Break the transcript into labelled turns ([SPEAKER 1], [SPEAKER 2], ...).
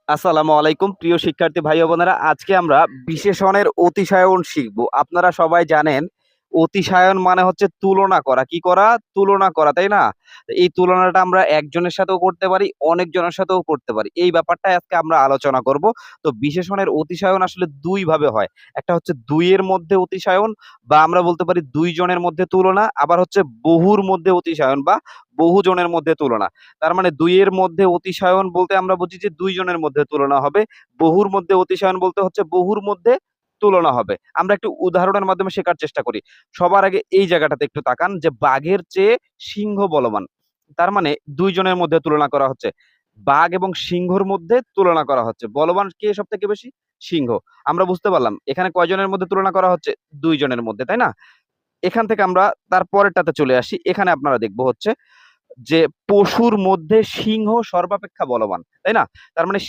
[SPEAKER 1] আসসালামু আলাইকুম প্রিয় শিক্ষার্থী ভাই ও বোনেরা, আজকে আমরা বিশেষণের অতিশায়ন শিখব। আপনারা সবাই জানেন অতিশায়ন মানে হচ্ছে তুলনা করা। কি করা? তুলনা করা, তাই না? এই তুলনাটা আমরা একজনের সাথেও করতে পারি, অনেকজনের সাথেও করতে পারি। এই ব্যাপারটাই আজকে আমরা আলোচনা করব। তো বিশেষণের অতিশায়ন আসলে ২ ভাবে হয়। একটা হচ্ছে ২ এর মধ্যে অতিশায়ন, বা আমরা বলতে পারি ২ জনের মধ্যে তুলনা, আবার হচ্ছে বহুর মধ্যে অতিশায়ন বা বহুজনের মধ্যে তুলনা। তার মানে ২ এর মধ্যে অতিশায়ন বলতে আমরা বুঝি যে ২ জনের মধ্যে তুলনা হবে। বহুর মধ্যে অতিশায়ন বলতে হচ্ছে বহুর মধ্যে তুলনা হবে। আমরা একটু উদাহরণের মাধ্যমে শেখার চেষ্টা করি। সবার আগে এই জায়গাটাতে একটু তাকান যে বাঘের চেয়ে সিংহ বলবান। তার মানে ২ জনের মধ্যে তুলনা করা হচ্ছে। বাঘ এবং সিংহর মধ্যে তুলনা করা হচ্ছে। বলবান কে সবথেকে বেশি? সিংহ। আমরা বুঝতে পারলাম এখানে কয়জনের মধ্যে তুলনা করা হচ্ছে? ২ জনের মধ্যে, তাই না? এখান থেকে আমরা তার পরেরটাতে চলে আসি। এখানে আপনারা দেখব হচ্ছে যে পশুর মধ্যে সিংহ সর্বাপেক্ষা বলবান, তাই না? তার মানে